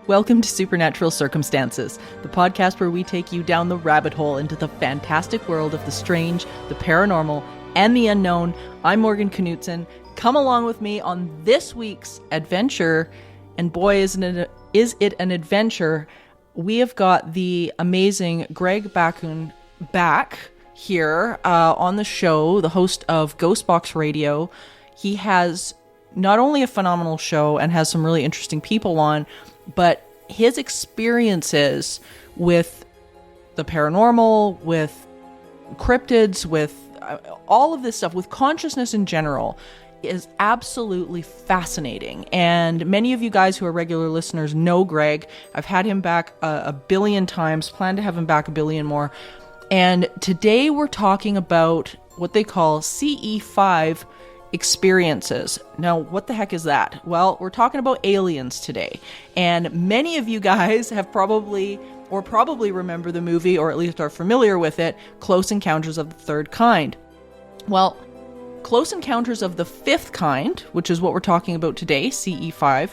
Welcome to Supernatural Circumstances, the podcast where we take you down the rabbit hole into the fantastic world of the strange, the paranormal, and the unknown. I'm Morgan Knudsen. Come along with me on this week's adventure, and boy, is it an adventure. We have got the amazing Greg Bakun back here on the show, the host of Ghostbox Radio. He has not only a phenomenal show and has some really interesting people on, but his experiences with the paranormal, with cryptids, with all of this stuff, with consciousness in general, is absolutely fascinating. And many of you guys who are regular listeners know Greg. I've had him back a billion times, plan to have him back a billion more. And today we're talking about what they call CE5 experiences. Now, what the heck is that? Well, we're talking about aliens today. And many of you guys have probably remember the movie, or at least are familiar with it, Close Encounters of the Third Kind. Well, Close Encounters of the Fifth Kind, which is what we're talking about today, CE5,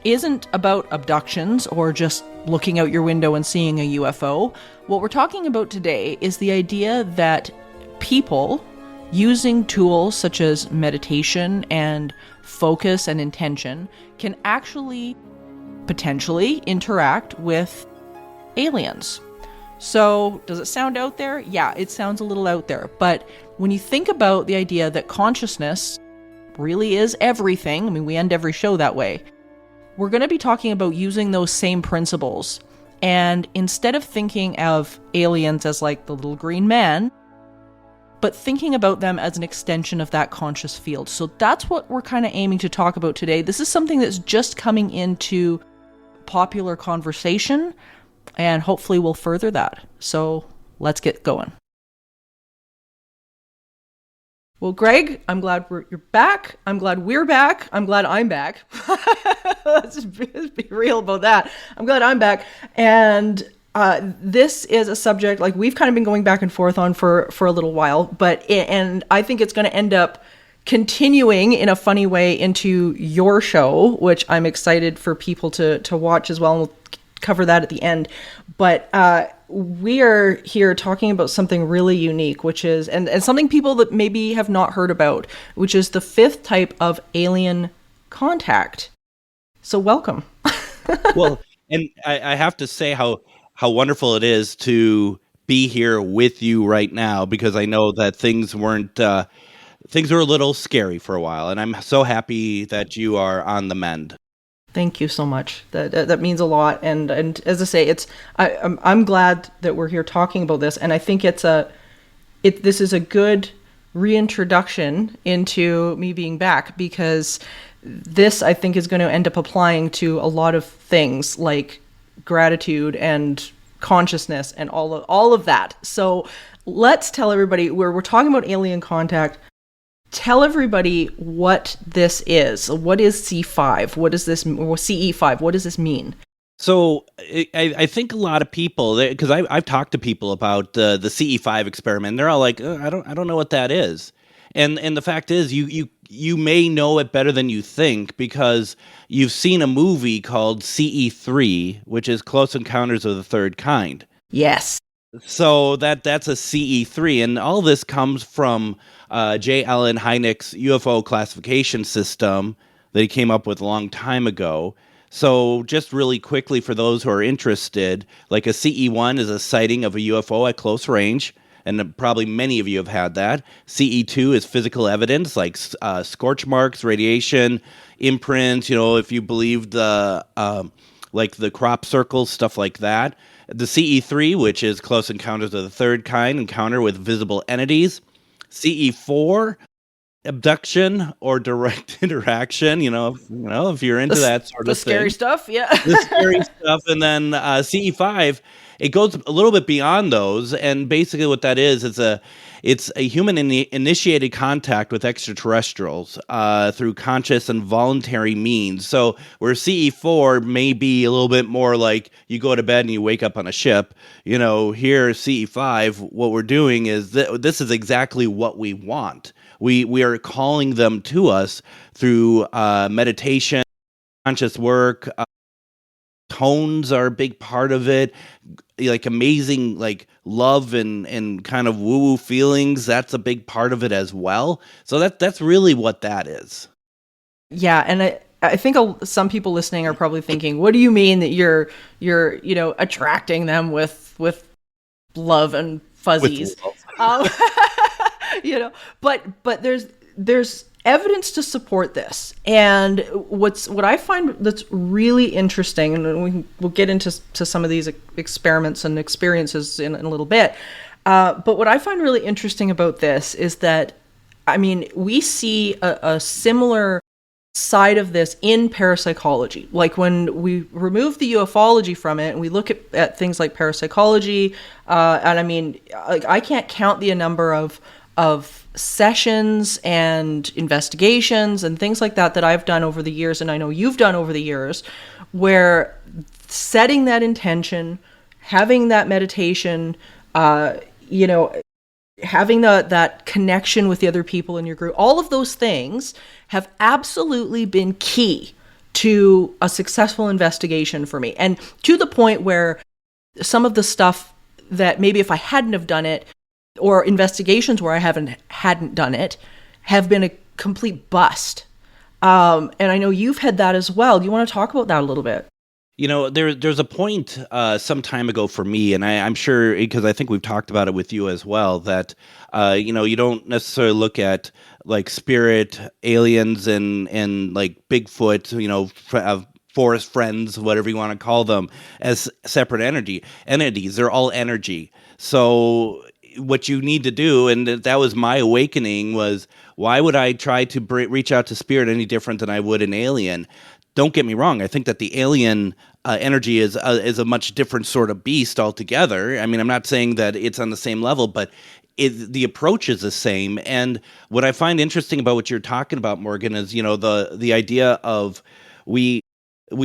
isn't about abductions or just looking out your window and seeing a UFO. What we're talking about today is the idea that people, using tools such as meditation and focus and intention, can actually potentially interact with aliens. So, does it sound out there? Yeah, it sounds a little out there. But when you think about the idea that consciousness really is everything, I mean, we end every show that way, we're going to be talking about using those same principles. And instead of thinking of aliens as like the little green man, but thinking about them as an extension of that conscious field. So that's what we're kind of aiming to talk about today. This is something that's just coming into popular conversation, and hopefully we'll further that. So let's get going. Well, Greg, I'm glad you're back. I'm glad we're back. I'm glad I'm back. Let's be real about that. I'm glad I'm back. And this is a subject like we've kind of been going back and forth on for a little while, and I think it's going to end up continuing in a funny way into your show, which I'm excited for people to watch as well. And we'll cover that at the end. But we are here talking about something really unique, which is, and something people that maybe have not heard about, which is the fifth type of alien contact. So welcome. Well, and I have to say how wonderful it is to be here with you right now, because I know that things were a little scary for a while, and I'm so happy that you are on the mend. Thank you so much. That means a lot. And as I say, I'm glad that we're here talking about this, and I think this is a good reintroduction into me being back, because this, I think, is going to end up applying to a lot of things like gratitude and consciousness and all of that. So let's tell everybody, we're talking about alien contact. Tell everybody what this is. What is C5? What is this, or CE5? What does this mean? So I think a lot of people, because I've talked to people about the CE5 experiment, and they're all like, I don't know what that is. And the fact is, you may know it better than you think, because you've seen a movie called CE3, which is Close Encounters of the Third Kind. Yes. So that's a CE3, and all this comes from J. Allen Hynek's UFO classification system that he came up with a long time ago. So just really quickly, for those who are interested, like a CE1 is a sighting of a UFO at close range, and probably many of you have had that. CE2 is physical evidence, like scorch marks, radiation, imprints, if you believe like the crop circles, stuff like that. The CE3, which is Close Encounters of the Third Kind, encounter with visible entities. CE4, abduction or direct interaction, if you're into that sort of thing. The scary stuff, yeah. The scary stuff. And then CE5, it goes a little bit beyond those, and basically what that is, it's a human initiated contact with extraterrestrials through conscious and voluntary means. So where CE4 may be a little bit more like you go to bed and you wake up on a ship, here CE5, what we're doing is this is exactly what we want. We are calling them to us through meditation, conscious work, tones are a big part of it, like amazing like love and kind of woo woo feelings. That's a big part of it as well. So that's really what that is. Yeah, and I think some people listening are probably thinking, "What do you mean that you're attracting them with love and fuzzies?" With love. Um, but there's evidence to support this, and what I find that's really interesting, and we'll get into some of these experiments and experiences in a little bit. But what I find really interesting about this is that, I mean, we see a similar side of this in parapsychology. Like when we remove the ufology from it and we look at things like parapsychology, and I mean, like, I can't count the number of sessions and investigations and things like that I've done over the years, and I know you've done over the years, where setting that intention, having that meditation, having that connection with the other people in your group, all of those things have absolutely been key to a successful investigation for me. And to the point where some of the stuff that maybe if I hadn't have done it, or investigations where I hadn't done it, have been a complete bust. And I know you've had that as well. Do you want to talk about that a little bit? There's a point some time ago for me, and I'm sure, because I think we've talked about it with you as well, that you don't necessarily look at like spirit, aliens, and like Bigfoot, forest friends, whatever you want to call them, as separate entities. They're all energy. So what you need to do, and that was my awakening, was why would I try to reach out to spirit any different than I would an alien? Don't get me wrong. I think that the alien energy is a much different sort of beast altogether. I mean, I'm not saying that it's on the same level, but the approach is the same. And what I find interesting about what you're talking about, Morgan, is the idea of we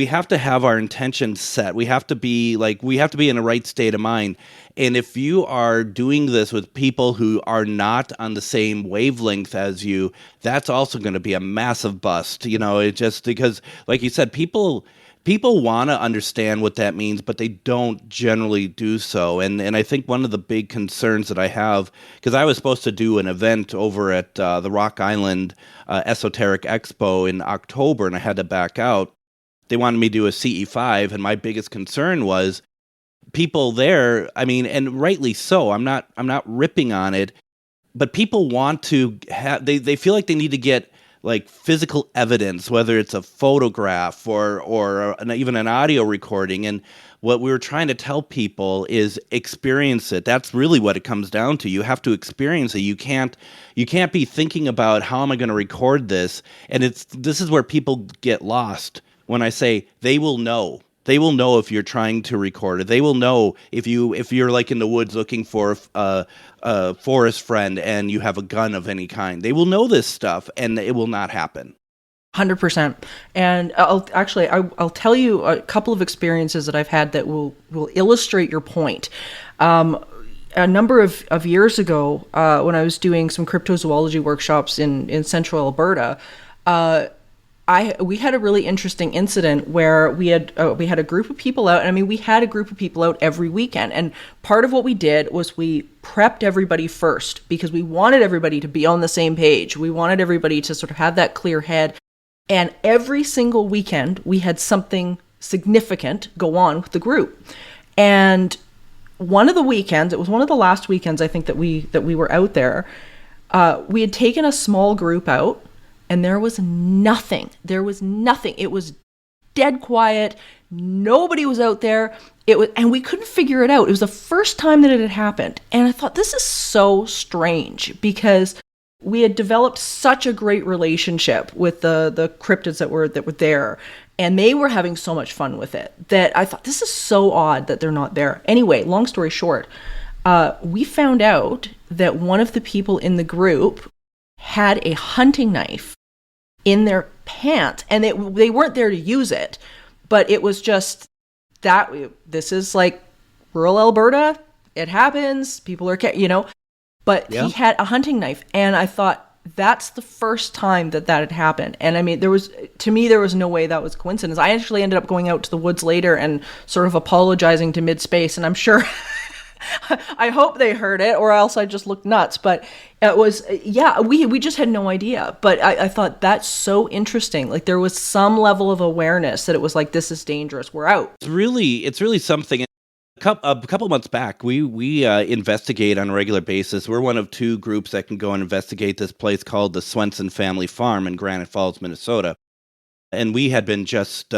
have to have our intentions set. We have to be in the right state of mind. And if you are doing this with people who are not on the same wavelength as you, that's also going to be a massive bust. It just, because like you said, people want to understand what that means, but they don't generally do so. And I think one of the big concerns that I have, because I was supposed to do an event over at the Rock Island Esoteric Expo in October, and I had to back out. They wanted me to do a CE5, and my biggest concern was people there. I mean, and rightly so. I'm not ripping on it, but people want to have. They feel like they need to get like physical evidence, whether it's a photograph or even an audio recording. And what we were trying to tell people is experience it. That's really what it comes down to. You have to experience it. You can't be thinking about how am I going to record this. And this is where people get lost. When I say they will know if you're trying to record it. They will know if you're like in the woods looking for a forest friend and you have a gun of any kind. They will know this stuff, and it will not happen. 100%. And I'll tell you a couple of experiences that I've had that will illustrate your point. A number of years ago, when I was doing some cryptozoology workshops in central Alberta, we had a really interesting incident where we had a group of people out. And I mean, we had a group of people out every weekend. And part of what we did was we prepped everybody first because we wanted everybody to be on the same page. We wanted everybody to sort of have that clear head. And every single weekend, we had something significant go on with the group. And one of the weekends, it was one of the last weekends, I think, that we were out there, we had taken a small group out. And there was nothing. It was dead quiet. Nobody was out there. And we couldn't figure it out. It was the first time that it had happened. And I thought, this is so strange, because we had developed such a great relationship with the cryptids that were there. And they were having so much fun with it that I thought, this is so odd that they're not there. Anyway, long story short, we found out that one of the people in the group had a hunting knife in their pants, and they weren't there to use it, but it was just that this is like rural Alberta. It happens. People are, but yeah. He had a hunting knife, and I thought, that's the first time that had happened. And I mean, to me, there was no way that was coincidence. I actually ended up going out to the woods later and sort of apologizing to mid-space, and I'm sure I hope they heard it, or else I just looked nuts. But it was, yeah, we just had no idea. But I thought that's so interesting. Like, there was some level of awareness that it was like, this is dangerous, we're out. It's really something. A couple months back, we investigate on a regular basis. We're one of two groups that can go and investigate this place called the Swenson Family Farm in Granite Falls, Minnesota. And we had been just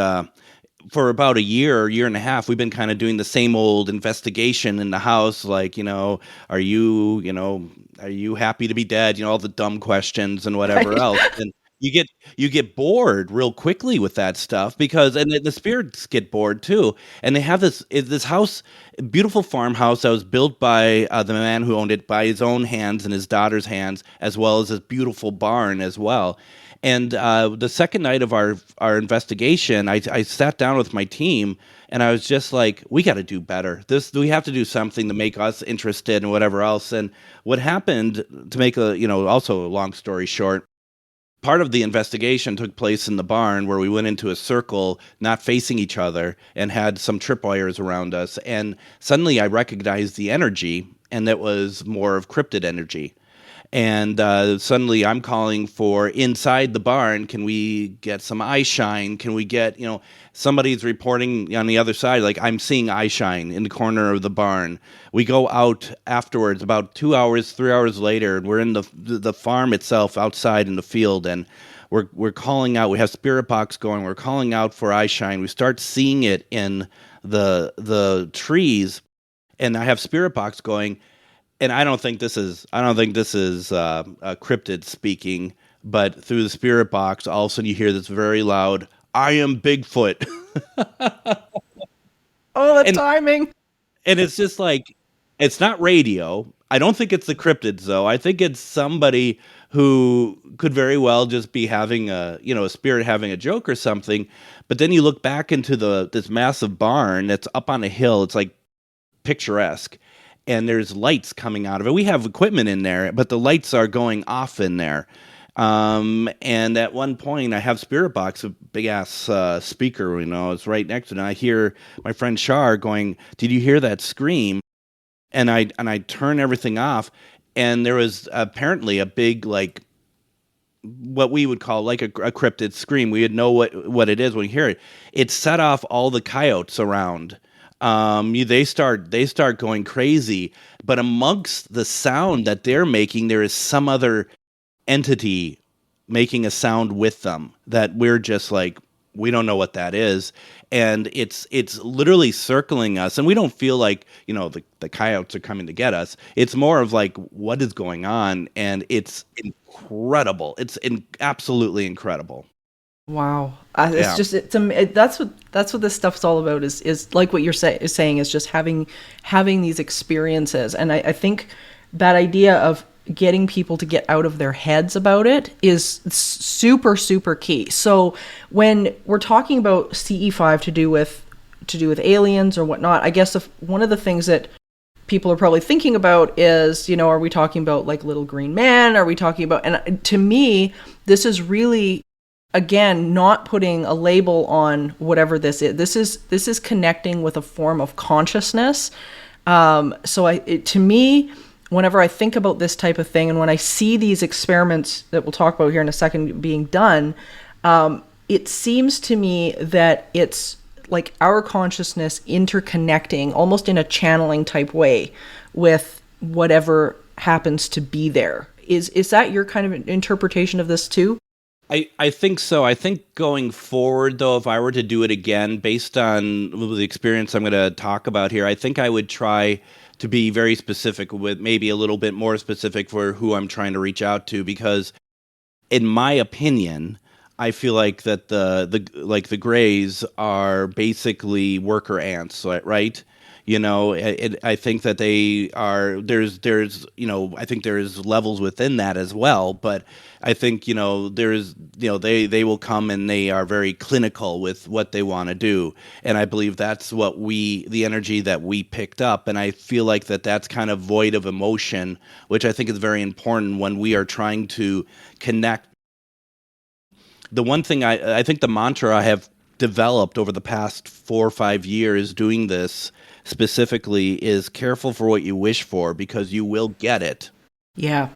for about a year and a half, we've been kind of doing the same old investigation in the house, like, are you happy to be dead? All the dumb questions and whatever Right. else. And you get bored real quickly with that stuff because, and the spirits get bored too. And they have this house, beautiful farmhouse that was built by the man who owned it by his own hands and his daughter's hands, as well as this beautiful barn as well. And the second night of our investigation, I sat down with my team and I was just like, we got to do better. We have to do something to make us interested and whatever else. And what happened, to make also a long story short, part of the investigation took place in the barn where we went into a circle, not facing each other, and had some tripwires around us. And suddenly I recognized the energy, and that was more of cryptid energy. And suddenly I'm calling for inside the barn, can we get some eye shine? Can we get, somebody's reporting on the other side, like, I'm seeing eye shine in the corner of the barn. We go out afterwards, about 2 hours, 3 hours later, and we're in the farm itself outside in the field, and we're calling out. We have spirit box going. We're calling out for eye shine. We start seeing it in the trees, and I have spirit box going. And I don't think this is cryptid speaking, but through the spirit box, all of a sudden you hear this very loud, "I am Bigfoot." Oh, the and timing. and it's just like, it's not radio. I don't think it's the cryptids though. I think it's somebody who could very well just be having a spirit having a joke or something. But then you look back into this massive barn that's up on a hill. It's like picturesque. And there's lights coming out of it. We have equipment in there, but the lights are going off in there. And at one point, I have Spirit Box, a big ass speaker, it's right next to it. And I hear my friend Shar going, "Did you hear that scream?" And I turn everything off, and there was apparently a big, like, what we would call like a cryptid scream. We would know what it is when we hear it. It set off all the coyotes around. They start going crazy, but amongst the sound that they're making, there is some other entity making a sound with them that we're just like, we don't know what that is. And it's literally circling us, and we don't feel like, the coyotes are coming to get us. It's more of like, what is going on? And it's incredible. It's absolutely incredible. Wow. Yeah. That's what this stuff's all about, is like what you're saying, is just having these experiences. And I think that idea of getting people to get out of their heads about it is super, super key. So when we're talking about CE5 to do with aliens or whatnot, I guess one of the things that people are probably thinking about is, are we talking about like little green man? Are we talking about, and to me, this is really, again, not putting a label on whatever this is. This is connecting with a form of consciousness. To me, whenever I think about this type of thing, and when I see these experiments that we'll talk about here in a second being done, it seems to me that it's like our consciousness interconnecting almost in a channeling type way with whatever happens to be there. Is that your kind of interpretation of this too? I think so. I think going forward, though, if I were to do it again, based on the experience I'm going to talk about here, I think I would try to be very specific, with maybe a little bit more specific for who I'm trying to reach out to, because in my opinion, I feel like that the Greys are basically worker ants, right? I think that they are there's I think there's levels within that as well, but I think there's they will come and they are very clinical with what they want to do, and I believe that's what the energy that we picked up, and I feel like that's kind of void of emotion, which I think is very important when we are trying to connect. The one thing I think the mantra I have developed over the past 4 or 5 years doing this specifically is careful for what you wish for because you will get it. Yeah.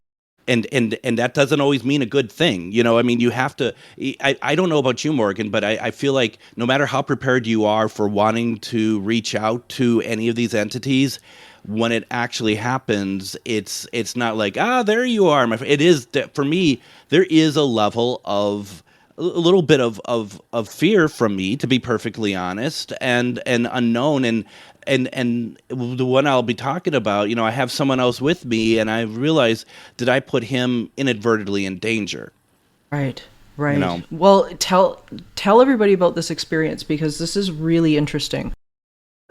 And that doesn't always mean a good thing. I mean, you have to, I don't know about you, Morgan, but I feel like no matter how prepared you are for wanting to reach out to any of these entities, when it actually happens, it's not like, there you are, my friend. It is, for me, there is a level of a little bit of fear from me, to be perfectly honest, and unknown, and the one I'll be talking about, I have someone else with me, and I realize, did I put him inadvertently in danger? Right. You Right. know. Well, tell everybody about this experience because this is really interesting.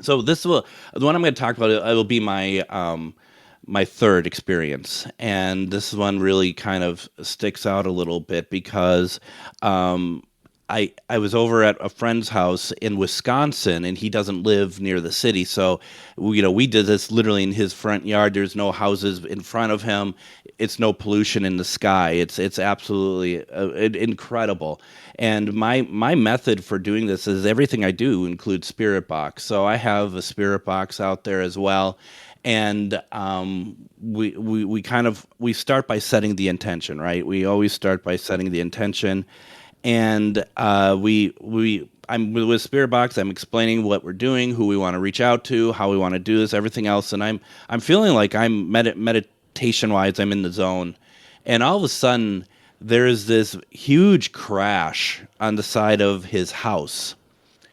So the one I'm going to talk about. It will be my third experience, and this one really kind of sticks out a little bit because um, I was over at a friend's house in Wisconsin, and he doesn't live near the city, so we did this literally in his front yard. There's no houses in front of him. It's no pollution in the sky. It's absolutely incredible. And my method for doing this is everything I do includes spirit box. So I have a spirit box out there as well, and we start by setting the intention, right? We always start by setting the intention, and I'm with Spirit Box. I'm explaining what we're doing, who we want to reach out to, how we want to do this, everything else, and I'm feeling like I'm meditation wise, I'm in the zone, and all of a sudden there is this huge crash on the side of his house,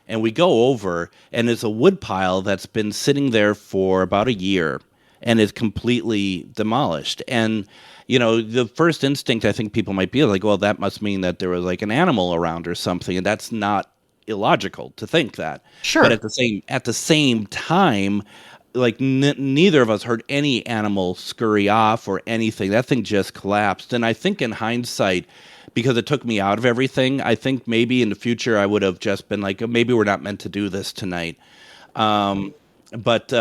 and we go over, and it's a wood pile that's been sitting there for about a year and is completely demolished. And the first instinct I think people might be like, well, that must mean that there was like an animal around or something, and that's not illogical to think that. But Sure. at the same time, like neither of us heard any animal scurry off or anything. That thing just collapsed. And I think in hindsight, because it took me out of everything, I think maybe in the future I would have just been like, maybe we're not meant to do this tonight. But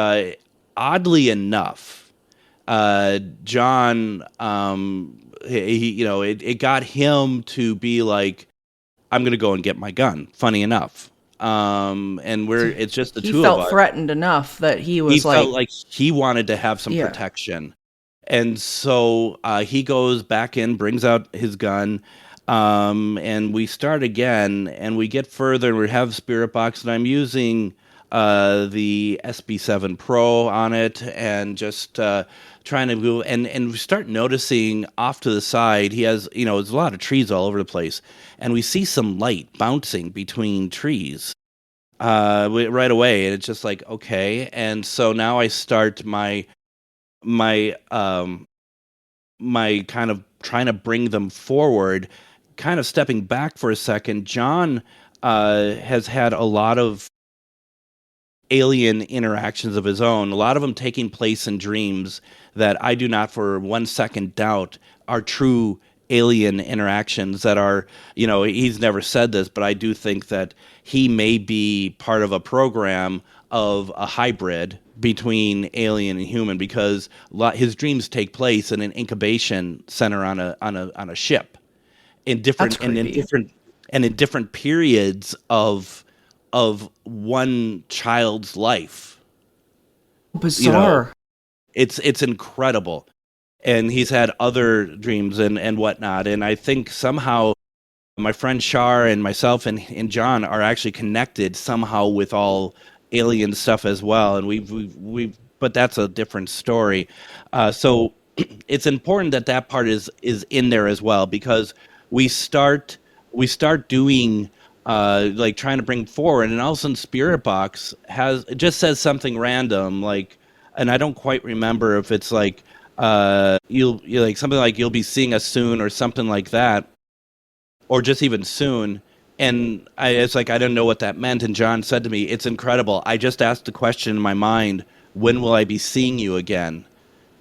oddly enough, John, it got him to be like, I'm going to go and get my gun. Funny enough. And it's just the He two of felt us. threatened enough that he He was felt like he wanted to have some Yeah. protection. And so he goes back in, brings out his gun, and we start again, and we get further, and we have Spirit Box, and I'm using the SB7 Pro on it, and just trying to go, and we start noticing off to the side, he has, there's a lot of trees all over the place, and we see some light bouncing between trees right away, and it's just like, okay. And so now I start my my kind of trying to bring them forward, kind of stepping back for a second. John has had a lot of alien interactions of his own, a lot of them taking place in dreams that I do not for 1 second doubt are true alien interactions that are, he's never said this, but I do think that he may be part of a program of a hybrid between alien and human, because his dreams take place in an incubation center on a ship in That's different creepy. in different periods of one child's life. Bizarre. It's incredible. And he's had other dreams and whatnot, and I think somehow my friend Shar and myself and John are actually connected somehow with all alien stuff as well, and we've but that's a different story. So it's important that part is in there as well, because we start doing like trying to bring forward, and all of a sudden Spirit Box it just says something random, like, and I don't quite remember if it's like you'll like something like you'll be seeing us soon or something like that, or just even soon. And it's like I didn't know what that meant. And John said to me, "It's incredible. I just asked the question in my mind, when will I be seeing you again?"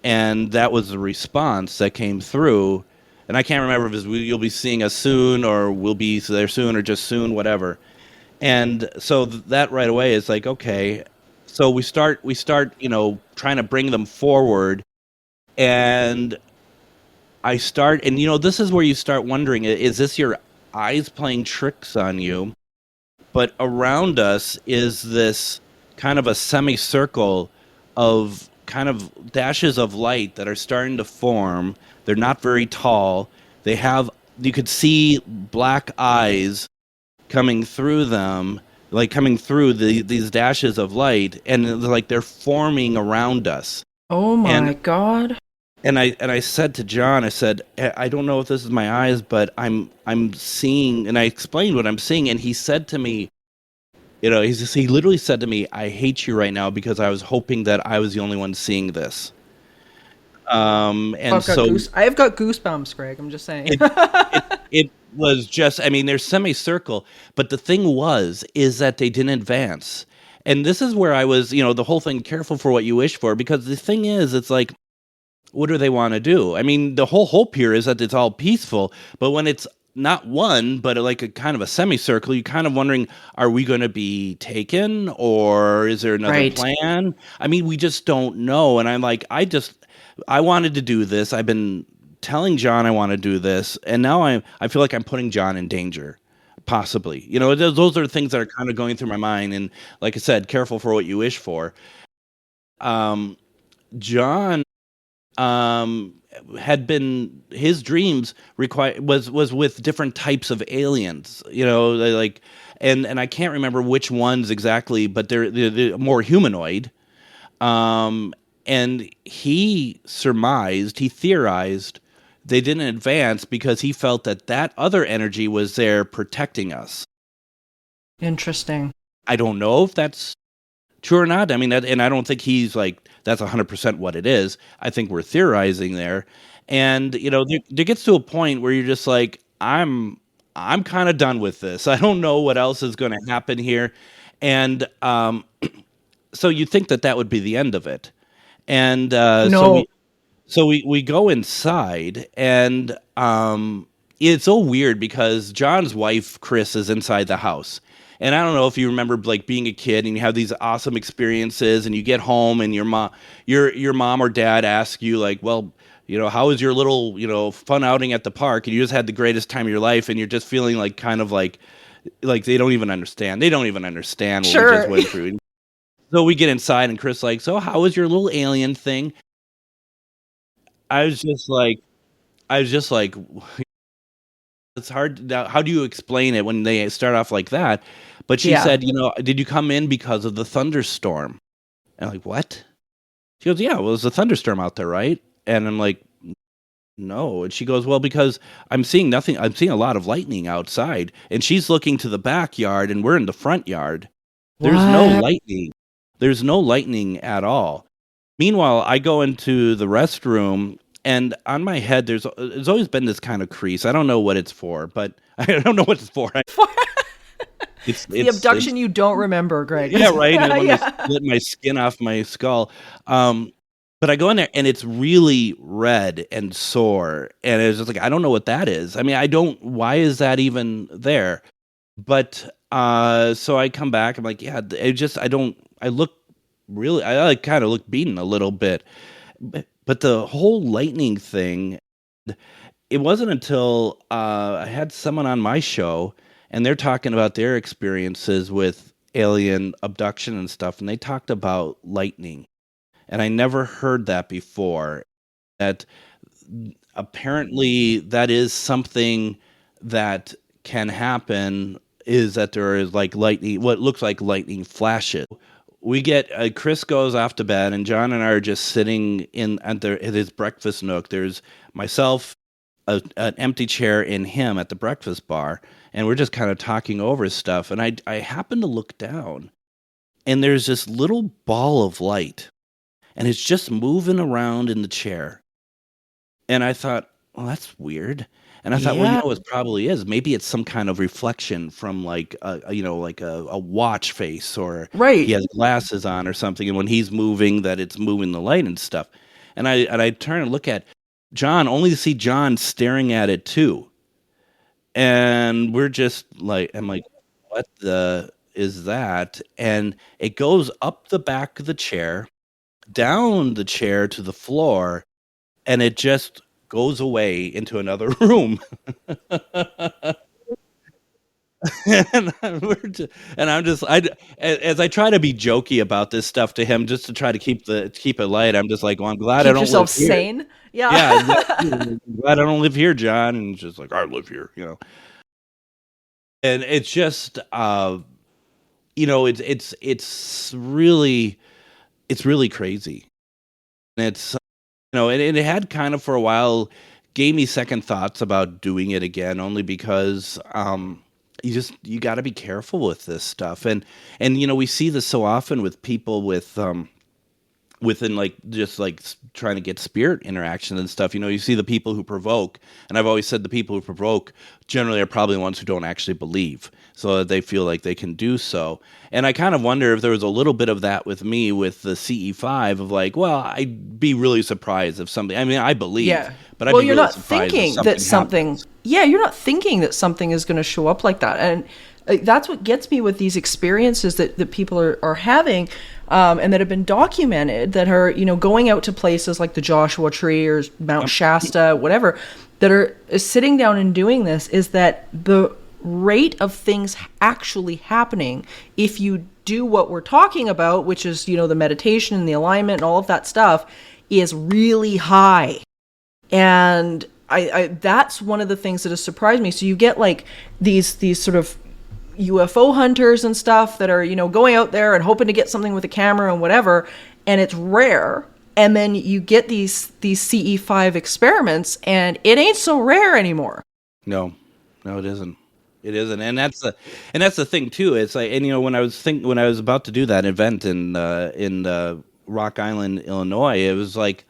And that was the response that came through. And I can't remember if it was you'll be seeing us soon, or we'll be there soon, or just soon, whatever. And so that right away is like, okay. So we start, trying to bring them forward, and I start, and this is where you start wondering, is this your eyes playing tricks on you? But around us is this kind of a semicircle of kind of dashes of light that are starting to form. They're not very tall. They have, you could see black eyes coming through them, like coming through these dashes of light, and like they're forming around us. Oh And my god. and I said to John, I said, I don't know if this is my eyes, but I'm seeing, and I explained what I'm seeing, and he said to me, he literally said to me, "I hate you right now because I was hoping that I was the only one seeing this." And so I've got goosebumps, Greg. I'm just saying. it it was just, I mean, they're semicircle, but the thing is that they didn't advance. And this is where I was, the whole thing, careful for what you wish for, because the thing is, it's like, what do they want to do? I mean, the whole hope here is that it's all peaceful, but when it's not one, but like a kind of a semicircle, you kind of wondering, are we going to be taken, or is there another Right. plan? I mean, we just don't know. And I'm like, I wanted to do this. I've been telling John I want to do this, and now I feel like I'm putting John in danger. Possibly, those are things that are kind of going through my mind. And like I said, careful for what you wish for. Um, John um had been, his dreams require was with different types of aliens, like, and I can't remember which ones exactly, but they're more humanoid. um and he theorized they didn't advance because he felt that other energy was there protecting us. Interesting. I don't know if that's true or not. I mean, and I don't think he's like, that's 100% what it is. I think we're theorizing there. And, there gets to a point where you're just like, I'm kind of done with this. I don't know what else is going to happen here. And so you think that would be the end of it. And No. so we go inside, and it's so weird because John's wife Chris is inside the house. And I don't know if you remember, like, being a kid and you have these awesome experiences, and you get home and your mom or dad asks you, like, well, how was your little, fun outing at the park, and you just had the greatest time of your life, and you're just feeling like, kind of like they don't even understand. They don't even understand what we just Sure. went through. So we get inside, and Chris like, so how was your little alien thing? I was just like, I was just like, it's hard. How do you explain it when they start off like that? But she Yeah. said, did you come in because of the thunderstorm? And I'm like, what? She goes, yeah, well, there's a thunderstorm out there, right? And I'm like, no. And she goes, well, because I'm seeing nothing. I'm seeing a lot of lightning outside. And she's looking to the backyard, and we're in the front yard. There's no What? lightning. There's no lightning at all. Meanwhile, I go into the restroom, and on my head, there's always been this kind of crease. I don't know what it's for, but I don't know what it's for. The abduction you don't remember, Greg. Yeah, right. And when they Yeah. split my skin off my skull, um, but I go in there, and it's really red and sore, and it's just like, I don't know what that is. I mean, I don't. Why is that even there? But so I come back. I'm like, yeah, it just, I don't. I look really. I like kind of look beaten a little bit. But the whole lightning thing, it wasn't until I had someone on my show, and they're talking about their experiences with alien abduction and stuff, and they talked about lightning. And I never heard that before. That apparently that is something that can happen, is that there is like lightning, what looks like lightning flashes. We get Chris goes off to bed, and John and I are just sitting at his breakfast nook. There's myself, an empty chair, in him at the breakfast bar, and we're just kind of talking over stuff. And I happen to look down, and there's this little ball of light, and it's just moving around in the chair. And I thought, well, that's weird. And I thought, well, Yeah. it probably is. Maybe it's some kind of reflection from like like a watch face, or he Right. has glasses on or something, and when he's moving, that it's moving the light and stuff. And I turn and look at John, only to see John staring at it too. And we're just like, I'm like, what the is that? And it goes up the back of the chair, down the chair to the floor, and it just goes away into another room. and I'm just as I try to be jokey about this stuff to him, just to try to keep it light. I'm just like, well, I'm glad I Keep don't live yourself here. sane. Yeah. Yeah, exactly. I'm glad I don't live here, John. And just like, I live here. And it's just it's really crazy. And it's and it had kind of for a while gave me second thoughts about doing it again, only because you got to be careful with this stuff. And we see this so often with people within like just like trying to get spirit interaction and stuff. You see the people who provoke, and I've always said the people who provoke generally are probably the ones who don't actually believe, so that they feel like they can do so. And I kind of wonder if there was a little bit of that with me with the CE5 of like, well, I'd be really surprised if something. I mean, I believe, Yeah. but I'd Well, be you're really not surprised if thinking that something something, happens. yeah, you're not thinking that something is going to show up like that. And that's what gets me with these experiences that people are having, and that have been documented, that are, going out to places like the Joshua Tree or Mount Shasta, whatever, that are sitting down and doing this, is that the rate of things actually happening, if you do what we're talking about, which is, the meditation and the alignment and all of that stuff, is really high. And I that's one of the things that has surprised me. So you get like these sort of UFO hunters and stuff that are, going out there and hoping to get something with a camera and whatever, and it's rare. And then you get these CE5 experiments, and it ain't so rare anymore. No, no, it isn't. It isn't, and that's the thing too. It's like, and when I was about to do that event in Rock Island, Illinois, it was like,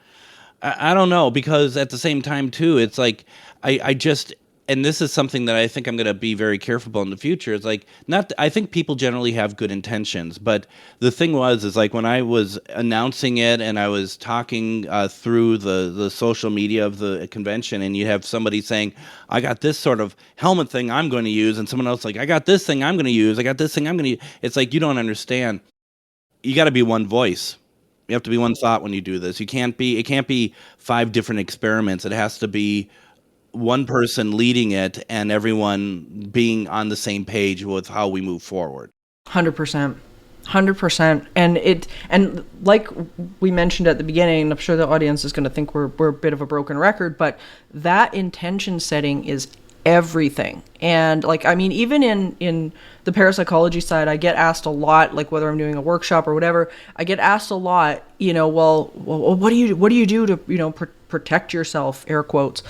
I don't know, because at the same time too, it's like I just, and this is something that I think I'm going to be very careful about in the future. It's like, not, I think people generally have good intentions, but the thing is like when I was announcing it and I was talking through the social media of the convention, and you have somebody saying, I got this sort of helmet thing I'm going to use, and someone else like, I got this thing I'm going to use, I got this thing I'm going to use. It's like, you don't understand. You got to be one voice. You have to be one thought when you do this. It can't be five different experiments. It has to be one person leading it and everyone being on the same page with how we move forward. 100%. 100%. And like we mentioned at the beginning, I'm sure the audience is going to think we're a bit of a broken record, but that intention setting is everything. And like, I mean, even in the parapsychology side, I get asked a lot, like whether I'm doing a workshop or whatever, I get asked a lot, well, what do you do to, protect yourself, air quotes,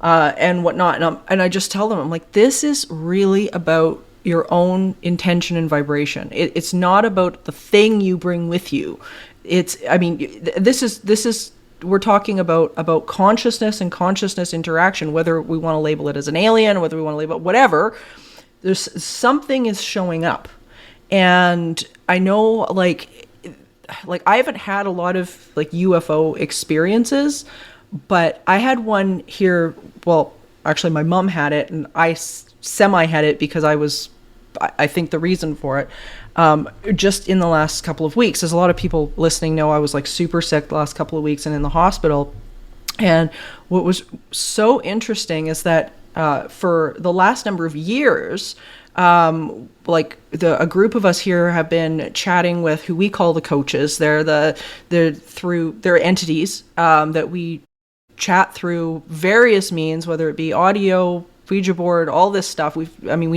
and whatnot. And I just tell them, I'm like, this is really about your own intention and vibration. It's not about the thing you bring with you. This is we're talking about consciousness and consciousness interaction, whether we want to label it as an alien, whether we want to label it whatever. There's something is showing up. And I know, like I haven't had a lot of like UFO experiences, but I had one here. Well, actually my mom had it, and I semi had it because I think the reason for it, just in the last couple of weeks, as a lot of people listening know, I was like super sick the last couple of weeks and in the hospital. And what was so interesting is that for the last number of years, a group of us here have been chatting with who we call the coaches. They're entities that we chat through various means, whether it be audio, Ouija board, all this stuff. We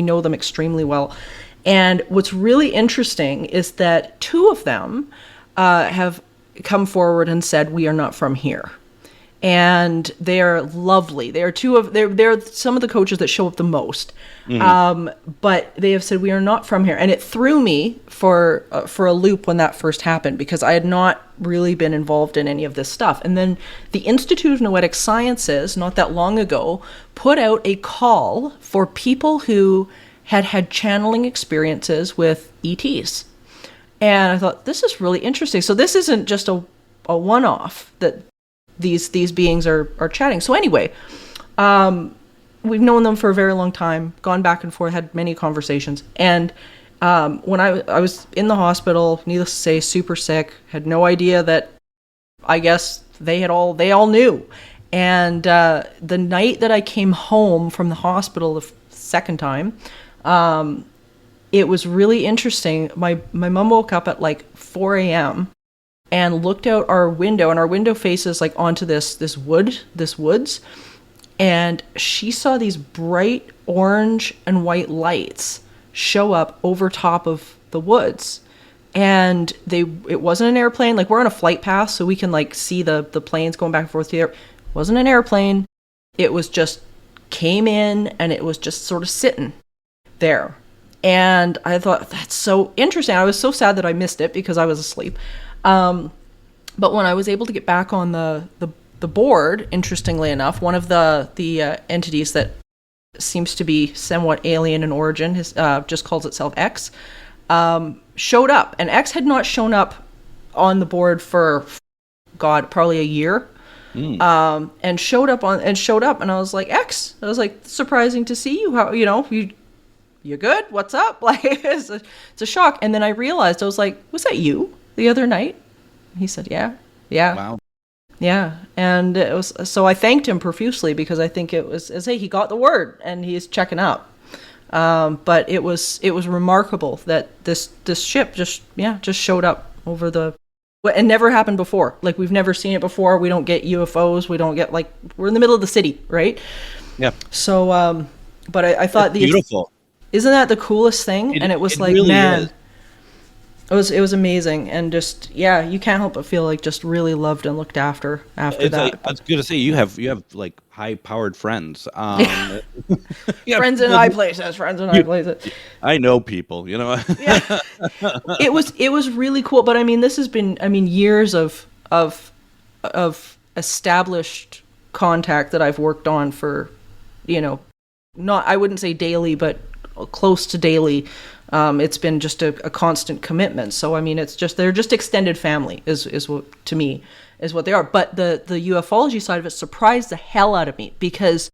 know them extremely well. And what's really interesting is that two of them have come forward and said, we are not from here. and they are lovely. They're some of the coaches that show up the most. But they have said we are not from here, and it threw me for a loop when that first happened, because I had not really been involved in any of this stuff. And then the Institute of Noetic Sciences, not that long ago, put out a call for people who had channeling experiences with ETs. And I thought, this is really interesting. So this isn't just a one-off that these beings are chatting. So anyway, we've known them for a very long time, gone back and forth, had many conversations. And when I was in the hospital, needless to say, super sick, had no idea that, I guess they all knew. And the night that I came home from the hospital the second time, it was really interesting. My mom woke up at like 4 a.m. and looked out our window, and our window faces like onto this woods, and she saw these bright orange and white lights show up over top of the woods. And it wasn't an airplane. Like, we're on a flight path, so we can like see the planes going back and forth here. It wasn't an airplane. It was just came in, and it was just sort of sitting there. And I thought, that's so interesting. I was so sad that I missed it because I was asleep. But when I was able to get back on the board, interestingly enough, one of the entities that seems to be somewhat alien in origin, just calls itself X, showed up. And X had not shown up on the board for, God, probably a year. And showed up, and I was like, X, I was like, surprising to see you. How, you good? What's up? Like, it's a shock. And then I realized, I was like, was that you the other night? He said, yeah. Wow. Yeah. And it was, so I thanked him profusely, because I think it was, hey, he got the word and he's checking up. But it was remarkable that this ship just showed up over the, and never happened before. Like, we've never seen it before. We don't get UFOs. We don't get, like, we're in the middle of the city, right? Yeah. So, but I thought beautiful. Isn't that the coolest thing? And it was like, really man, is. It was amazing. And just, yeah, you can't help but feel like just really loved and looked after that. Like, I was going to say, you have like high powered friends. Friends in high places. I know people, Yeah. It was really cool. But I mean, this has been, years of established contact that I've worked on for, not, I wouldn't say daily, but close to daily. It's been just a constant commitment. So I mean, they're just extended family is what, to me, is what they are. But the ufology side of it surprised the hell out of me, because,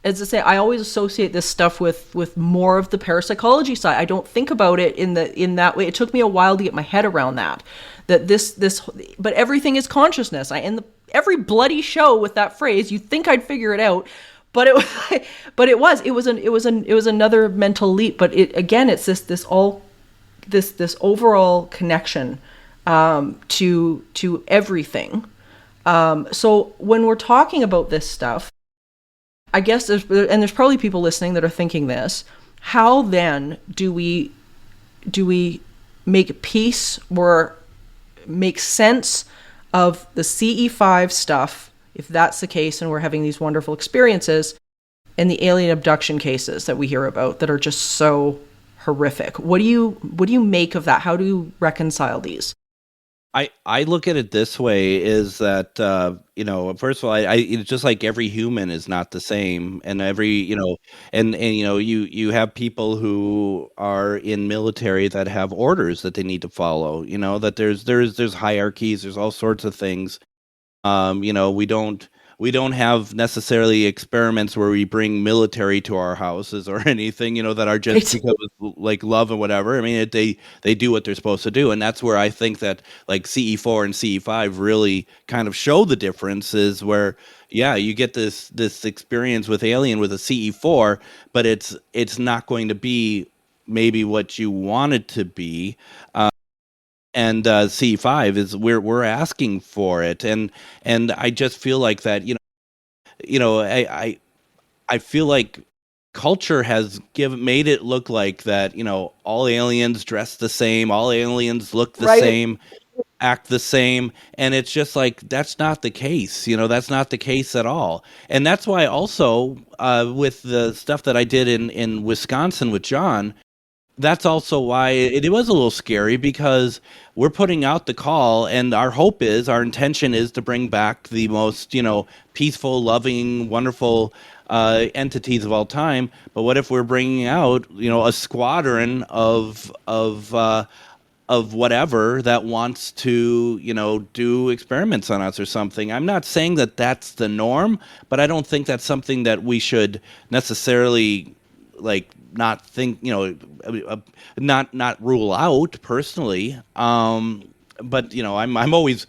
as I say, I always associate this stuff with more of the parapsychology side. I don't think about it in that way. It took me a while to get my head around that but everything is consciousness. I end every bloody show with that phrase. You'd think I'd figure it out. But it was another mental leap. But it's this overall connection to everything. So when we're talking about this stuff, I guess there's probably people listening that are thinking this. How then do we make peace or make sense of the CE5 stuff, if that's the case, and we're having these wonderful experiences, and the alien abduction cases that we hear about that are just so horrific? What do you make of that? How do you reconcile these? I look at it this way, is that, first of all, it's just like every human is not the same, and you have people who are in military that have orders that they need to follow, that there's hierarchies, there's all sorts of things. We don't have necessarily experiments where we bring military to our houses or anything, that are just because of, like, love and whatever. I mean, they do what they're supposed to do. And that's where I think that, like, CE4 and CE5 really kind of show the differences, where, yeah, you get this experience with alien with a CE4, but it's not going to be maybe what you want it to be. And C5 is we're asking for it, and I just feel like that, I feel like culture has made it look like that, all aliens dress the same, all aliens look the same. act the same, and it's just like that's not the case. That's not the case at all. And that's why also with the stuff that I did in Wisconsin with John, that's also why it was a little scary, because we're putting out the call, and our intention is to bring back the most, peaceful, loving, wonderful entities of all time. But what if we're bringing out, a squadron of whatever that wants to, do experiments on us or something? I'm not saying that that's the norm, but I don't think that's something that we should necessarily like not think, not rule out personally. But I'm always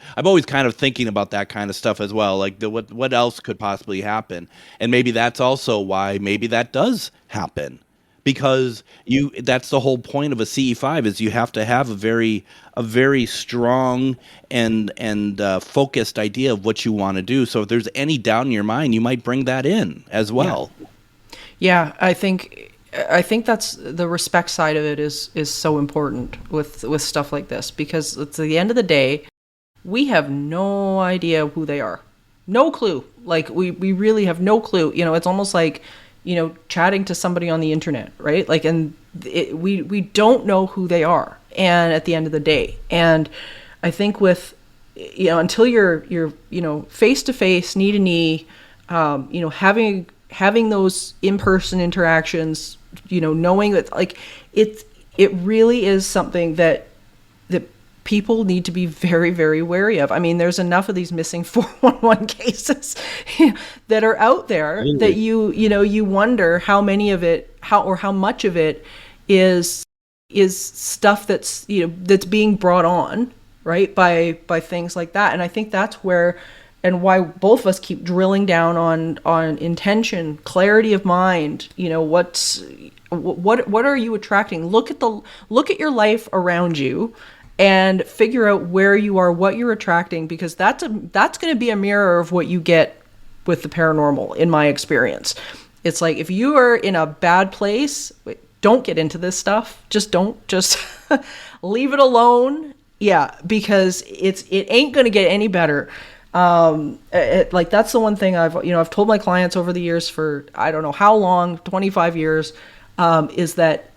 kind of thinking about that kind of stuff as well. Like what else could possibly happen, and maybe that's also why maybe that does happen, because that's the whole point of a CE5 is you have to have a very strong and focused idea of what you want to do. So if there's any doubt in your mind, you might bring that in as well. Yeah, I think that's the respect side of it is so important with stuff like this, because at the end of the day, we have no idea who they are. No clue. Like we really have no clue. It's almost like, chatting to somebody on the internet, right? Like, and we don't know who they are. And at the end of the day, and I think with, until you're face to face, knee to knee, having those in-person interactions, knowing that like it really is something that people need to be very, very wary of. I mean, there's enough of these missing 411 cases that are out there that you wonder how many of it, how much of it is stuff that's that's being brought on, right, by things like that. And I think that's where, and why both of us keep drilling down on intention, clarity of mind. What are you attracting? Look at your life around you and figure out where you are, what you're attracting, because that's going to be a mirror of what you get with the paranormal, in my experience. It's like, if you are in a bad place, don't get into this stuff. Just leave it alone. Yeah, because it ain't going to get any better. Like that's the one thing I've told my clients over the years for I don't know how long, 25 years, is that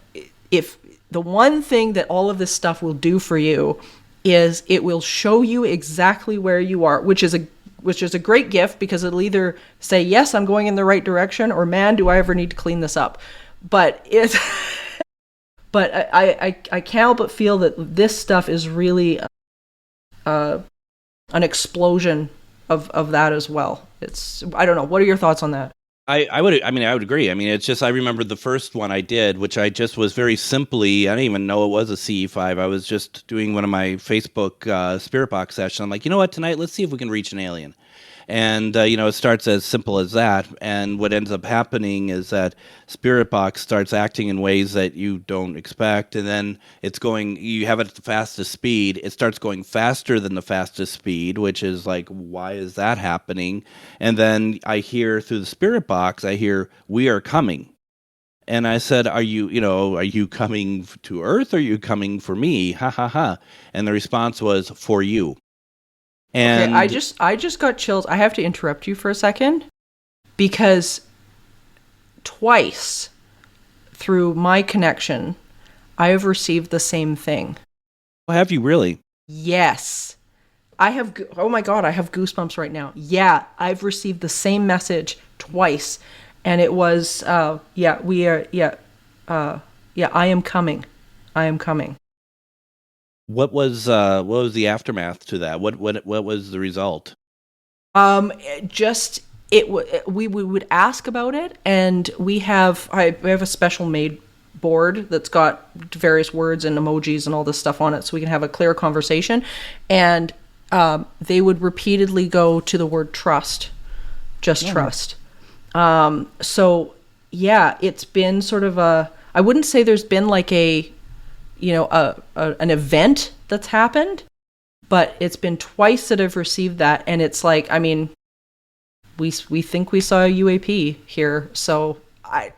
if the one thing that all of this stuff will do for you is it will show you exactly where you are, which is a great gift, because it'll either say, yes, I'm going in the right direction, or man, do I ever need to clean this up. But I can't help but feel that this stuff is really an explosion of that as well. I don't know. What are your thoughts on that? I would agree. I mean, it's just, I remember the first one I did, which I just was very simply, I didn't even know it was a CE5. I was just doing one of my Facebook Spirit Box sessions. I'm like, you know what, tonight, let's see if we can reach an alien. And, it starts as simple as that. And what ends up happening is that Spirit Box starts acting in ways that you don't expect. And then you have it at the fastest speed. It starts going faster than the fastest speed, which is like, why is that happening? And then I hear through the Spirit Box, we are coming. And I said, are you coming to Earth? Or are you coming for me? Ha ha ha. And the response was, for you. And okay, I just got chills. I have to interrupt you for a second, because twice through my connection, I have received the same thing. Oh, have you really? Yes. I have, oh my God, I have goosebumps right now. Yeah, I've received the same message twice. And it was, I am coming. I am coming. What was the aftermath to that? What was the result? We would ask about it, and we have a special made board that's got various words and emojis and all this stuff on it, so we can have a clear conversation. And they would repeatedly go to the word trust, just trust. So yeah, it's been sort of I wouldn't say there's been like an event that's happened, but it's been twice that I've received that, and it's like, I mean, we think we saw a UAP here, so I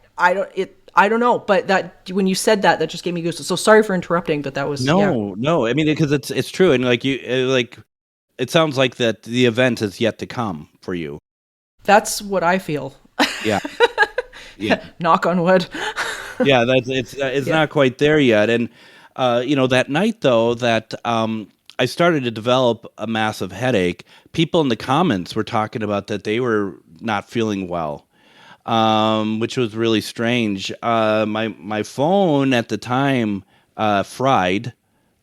I don't know, but that when you said that, that just gave me goosebumps. So sorry for interrupting, but that was yeah. No. I mean, because it's true, and like like it sounds like that the event is yet to come for you. That's what I feel. Yeah, yeah, Knock on wood. yeah. That's it's Yeah. not quite there yet, and that night though that I started to develop a massive headache. People in the comments were talking about that they were not feeling well, which was really strange. My phone at the time fried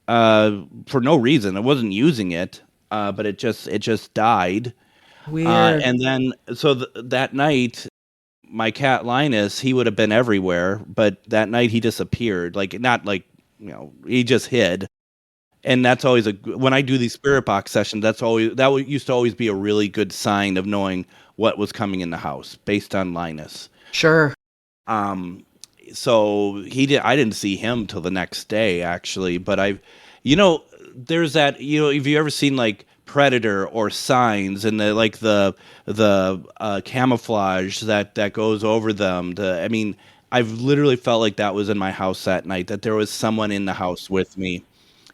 for no reason. I wasn't using it, but it just died. Weird. And then that night, my cat Linus, he would have been everywhere, but that night he disappeared. Like not like he just hid. And that's always when I do these spirit box sessions. Used to always be a really good sign of knowing what was coming in the house based on Linus. Sure. Um, so I didn't see him till the next day actually, but you know, there's that, have you ever seen like Predator or Signs and the camouflage that goes over them? I mean, I've literally felt like that was in my house that night, that there was someone in the house with me.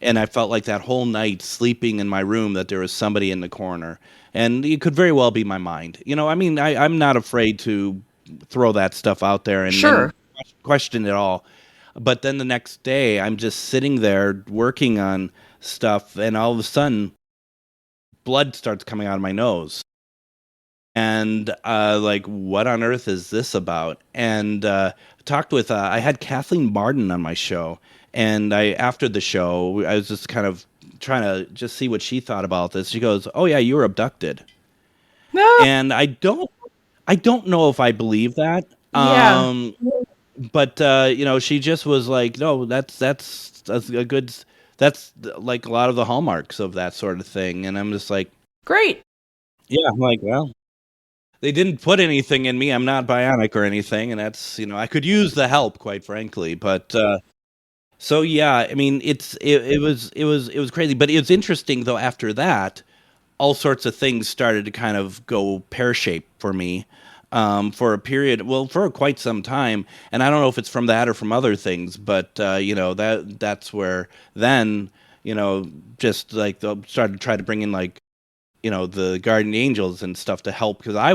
And I felt like that whole night sleeping in my room that there was somebody in the corner. And it could very well be my mind. I mean, I'm not afraid to throw that stuff out there and Sure. question it all. But then the next day, I'm just sitting there working on stuff, and all of a sudden, blood starts coming out of my nose. And like, what on earth is this about? And talked with, I had Kathleen Marden on my show, and after the show, I was just kind of trying to just see what she thought about this. She goes, "Oh yeah, you were abducted," No. and I don't know if I believe that. Yeah. But she just was like, no, that's a good, that's like a lot of the hallmarks of that sort of thing. And I'm just like, Great. yeah, I'm like, well, they didn't put anything in me. I'm not bionic or anything, and that's, I could use the help, quite frankly. But so yeah, I mean, it was crazy, but it was interesting though. After that, all sorts of things started to kind of go pear-shaped for me, for a period, well, for quite some time. And I don't know if it's from that or from other things, but that's where then, just like they'll start to try to bring in like, the guardian angels and stuff to help, because I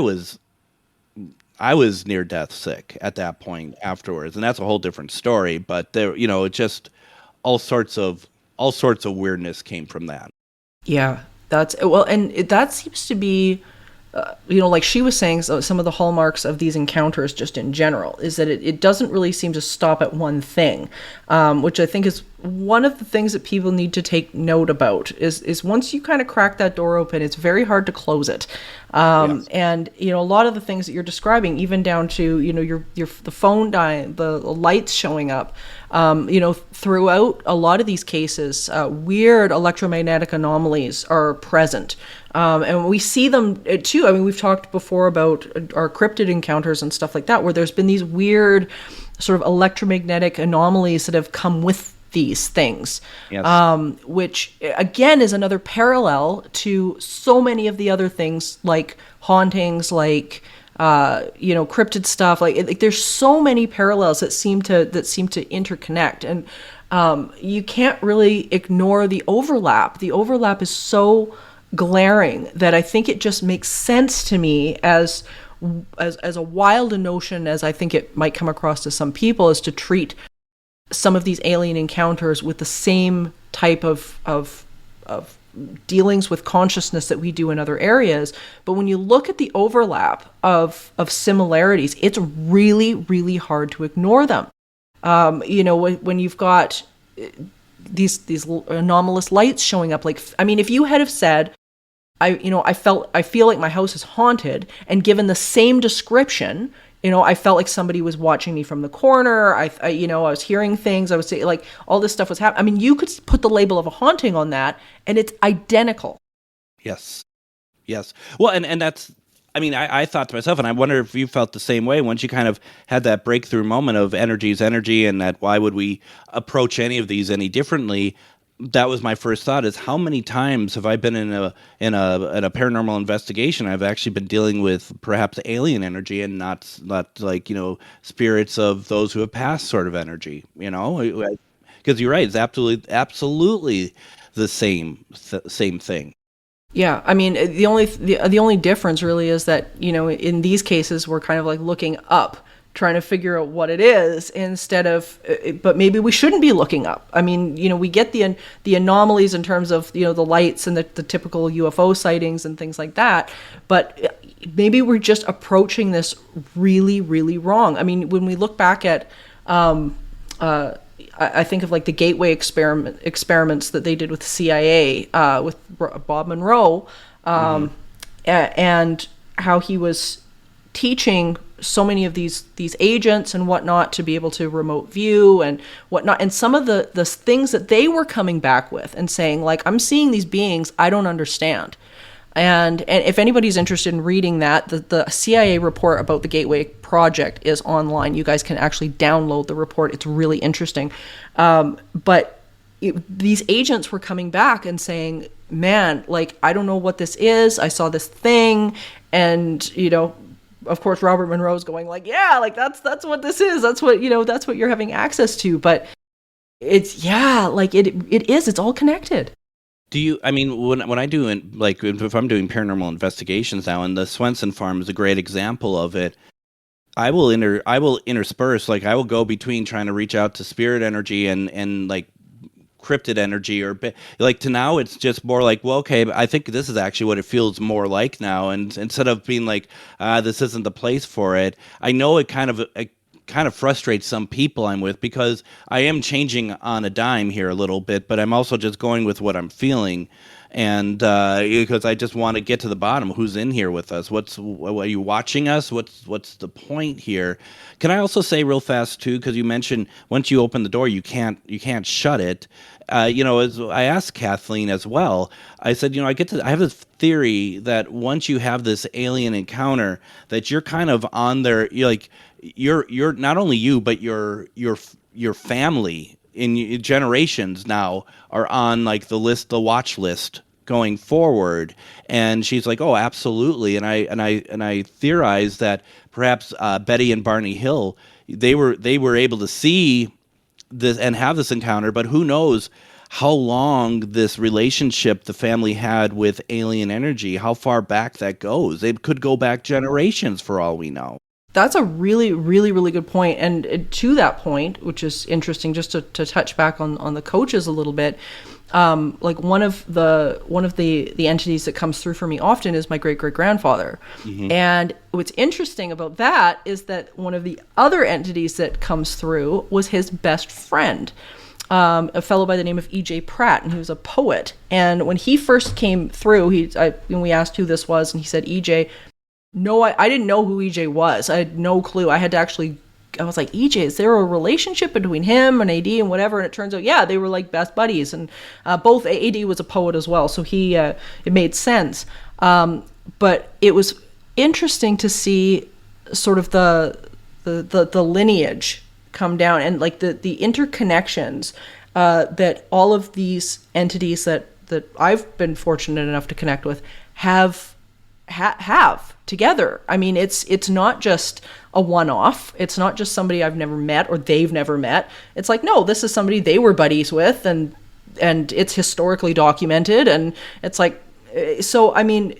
was near death sick at that point afterwards, and that's a whole different story. But there, it just all sorts of weirdness came from that. Yeah. That's well, and that seems to be, like she was saying, so some of the hallmarks of these encounters, just in general, is that it doesn't really seem to stop at one thing, which I think is one of the things that people need to take note about. Is once you kind of crack that door open, it's very hard to close it. Yes. And a lot of the things that you're describing, even down to the phone dying, the lights showing up, throughout a lot of these cases, weird electromagnetic anomalies are present. And we see them too. I mean, we've talked before about our cryptid encounters and stuff like that, where there's been these weird sort of electromagnetic anomalies that have come with these things, Yes. which again is another parallel to so many of the other things, like hauntings, like cryptid stuff. Like there's so many parallels that seem to interconnect, and you can't really ignore the overlap. The overlap is so glaring that I think it just makes sense to me as a wild a notion as I think it might come across to some people, is to treat some of these alien encounters with the same type of dealings with consciousness that we do in other areas. But when you look at the overlap of similarities, it's really, really hard to ignore them. When you've got these anomalous lights showing up, like, I mean, if you had have said, I feel like my house is haunted, and given the same description, I felt like somebody was watching me from the corner. I was hearing things. I was saying, like, all this stuff was happening. I mean, you could put the label of a haunting on that, and it's identical. Yes. Yes. Well, and that's, I mean, I thought to myself, and I wonder if you felt the same way once you kind of had that breakthrough moment of energy is energy, and that why would we approach any of these any differently? that was my first thought: is how many times have I been in a paranormal investigation? I've actually been dealing with perhaps alien energy and not like spirits of those who have passed sort of energy. Because you're right, it's absolutely the same thing. Yeah, I mean, the only difference really is that, in these cases we're kind of like looking up, trying to figure out what it is instead of, but maybe we shouldn't be looking up. I mean, we get the anomalies in terms of, the lights and the typical UFO sightings and things like that, but maybe we're just approaching this really, really wrong. I mean, when we look back at, I think of like the Gateway experiments that they did with the CIA, with Bob Monroe, and how he was teaching so many of these agents and whatnot to be able to remote view and whatnot. And some of the things that they were coming back with and saying, like, I'm seeing these beings I don't understand. And if anybody's interested in reading that, the CIA report about the Gateway project is online. You guys can actually download the report. It's really interesting. But these agents were coming back and saying, man, like, I don't know what this is. I saw this thing. And, of course, Robert Monroe's going like, yeah, like that's what this is. That's what, that's what you're having access to. But it's, like it is. It's all connected. I mean, when I do, if I'm doing paranormal investigations now, and the Swenson farm is a great example of it, I will intersperse, like I will go between trying to reach out to spirit energy and like cryptid energy, or like to now it's just more like, well, okay, I think this is actually what it feels more like now. And instead of being like, this isn't the place for it, I know it kind of frustrates some people I'm with, because I am changing on a dime here a little bit, but I'm also just going with what I'm feeling. And because I just want to get to the bottom, who's in here with us? Are you watching us? What's the point here? Can I also say real fast too, because you mentioned once you open the door, you can't shut it. As I asked Kathleen as well, I said, I have this theory that once you have this alien encounter, that you're kind of on there. You're not only you, but your family in generations now are on like the watch list going forward. And she's like, oh, absolutely. And I theorize that perhaps Betty and Barney Hill, they were able to see this and have this encounter, but who knows how long this relationship the family had with alien energy, how far back that goes. It could go back generations for all we know. That's a really, really, really good point. And to that point, which is interesting, just to touch back on the coaches a little bit, like one of the entities that comes through for me often is my great-great-grandfather. Mm-hmm. And what's interesting about that is that one of the other entities that comes through was his best friend, a fellow by the name of E.J. Pratt, and he was a poet. And when he first came through, when we asked who this was, and he said E.J., no, I didn't know who EJ was. I had no clue. I was like, EJ, is there a relationship between him and AD and whatever? And it turns out, yeah, they were like best buddies. And both AD was a poet as well. So it made sense. But it was interesting to see sort of the lineage come down and like the interconnections that all of these entities that I've been fortunate enough to connect with have together. I mean, it's not just a one-off. It's not just somebody I've never met or they've never met. It's like, no, this is somebody they were buddies with, and it's historically documented, and it's like, so I mean,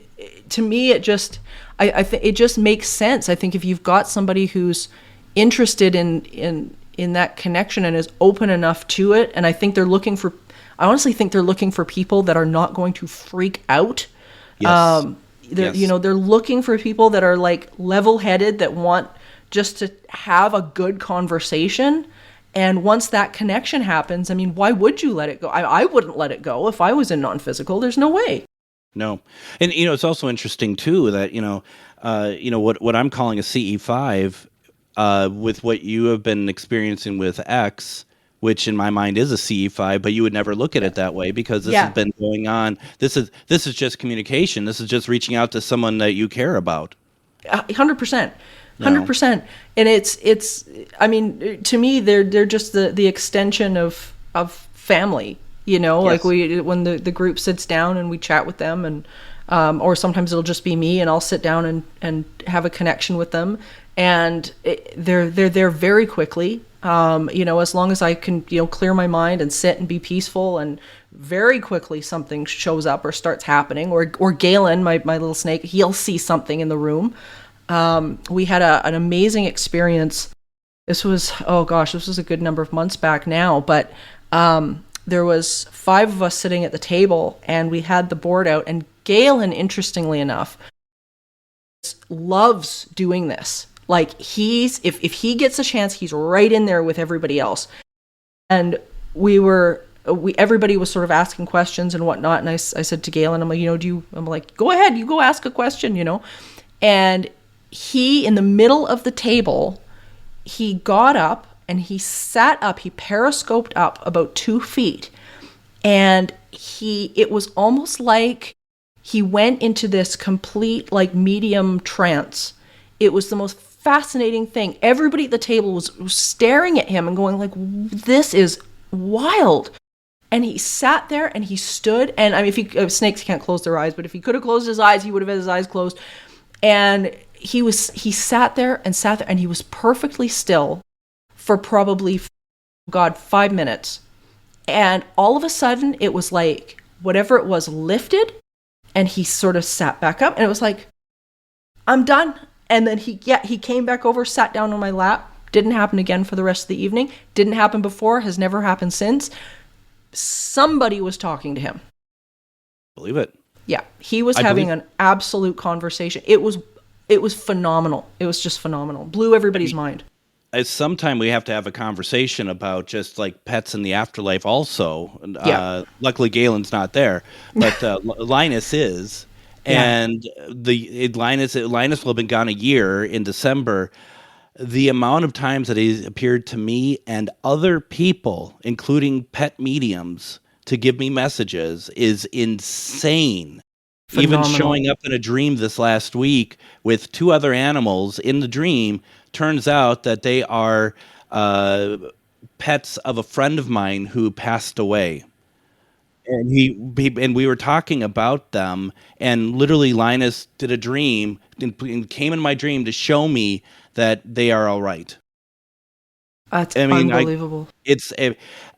to me, it just I think it just makes sense. I think if you've got somebody who's interested in that connection and is open enough to it, and I honestly think they're looking for people that are not going to freak out. Yes. They're looking for people that are like level-headed, that want just to have a good conversation. And once that connection happens, I mean, why would you let it go? I wouldn't let it go if I was in non-physical. There's no way. No. And, it's also interesting too that, what I'm calling a CE5, with what you have been experiencing with X, which in my mind is a CE5, but you would never look at it that way, because this has been going on. This is just communication. This is just reaching out to someone that you care about. 100%. 100%. And it's I mean, to me, they're just the extension of family. Like Yes. when the group sits down and we chat with them, and or sometimes it'll just be me and I'll sit down and have a connection with them, and they're there very quickly. As long as I can, clear my mind and sit and be peaceful, and very quickly something shows up or starts happening. Or Galen, my little snake, he'll see something in the room. We had an amazing experience. This was, oh gosh, this was a good number of months back now, but there was 5 of us sitting at the table, and we had the board out, and Galen, interestingly enough, loves doing this. Like, if he gets a chance, he's right in there with everybody else. And everybody was sort of asking questions and whatnot, and I said to Galen, I'm like, I'm like, go ahead, you go ask a question, And he, in the middle of the table, he got up and he sat up, he periscoped up about 2 feet, and it was almost like he went into this complete, like, medium trance. It was the most fascinating thing. Everybody at the table was staring at him and going like, this is wild. And he sat there and he stood, and I mean, snakes can't close their eyes, but if he could have closed his eyes, he would have had his eyes closed. And he sat there, and he was perfectly still for probably, God, 5 minutes. And all of a sudden, it was like whatever it was lifted, and he sort of sat back up, and it was like, I'm done. And then he came back over, sat down on my lap. Didn't happen again for the rest of the evening. Didn't happen before, has never happened since. Somebody was talking to him. Believe it. Yeah, he was having an absolute conversation. It was phenomenal. It was just phenomenal. Blew everybody's mind. Sometime we have to have a conversation about just like pets in the afterlife also. Luckily Galen's not there, but Linus is. Yeah. And Linus will have been gone a year in December. The amount of times that he's appeared to me and other people, including pet mediums, to give me messages is insane. Phenomenal. Even showing up in a dream this last week with 2 other animals in the dream, turns out that they are pets of a friend of mine who passed away. And we were talking about them, and literally Linus did a dream and came in my dream to show me that they are all right. That's unbelievable.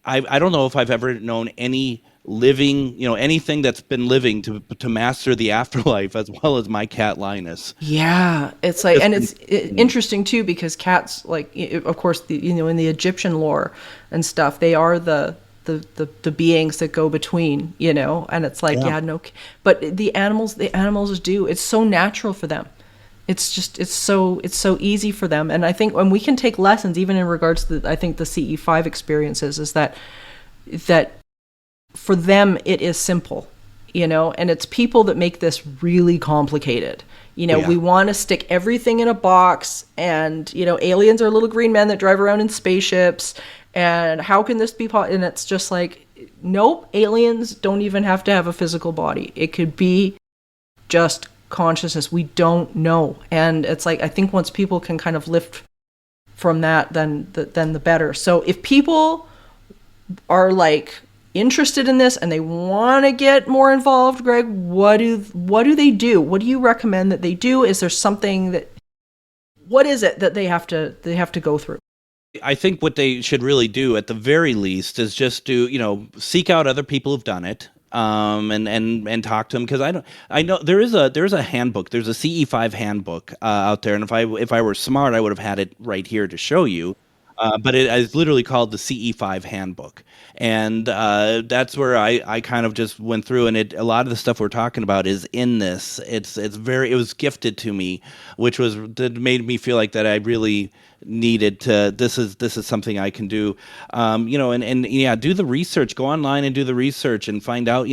I don't know if I've ever known any living, anything that's been living to master the afterlife as well as my cat Linus. Yeah, it's like, and it's interesting too, because cats, like, of course, in the Egyptian lore and stuff, they are the beings that go between, and it's like, but the animals do, it's so natural for them. It's so easy for them. And I think when we can take lessons, even in regards to I think the CE5 experiences, is that for them it is simple, and it's people that make this really complicated. We want to stick everything in a box, and aliens are little green men that drive around in spaceships, and how can this be and it's just like, nope, aliens don't even have to have a physical body. It could be just consciousness. We don't know. And it's like, I think once people can kind of lift from that, then the better. So if people are like interested in this and they want to get more involved, Greg, what do they do? What do you recommend that they do? Is there something what is it that they have to go through? I think what they should really do at the very least is just seek out other people who've done it, and talk to them, because I know there is a handbook. There's a CE5 handbook out there, and if I were smart, I would have had it right here to show you. But it is literally called the CE5 handbook, and that's where I kind of just went through, and a lot of the stuff we're talking about is in this. It was gifted to me, that made me feel like that I really needed to. This is something I can do, do the research. Go online and do the research and find out,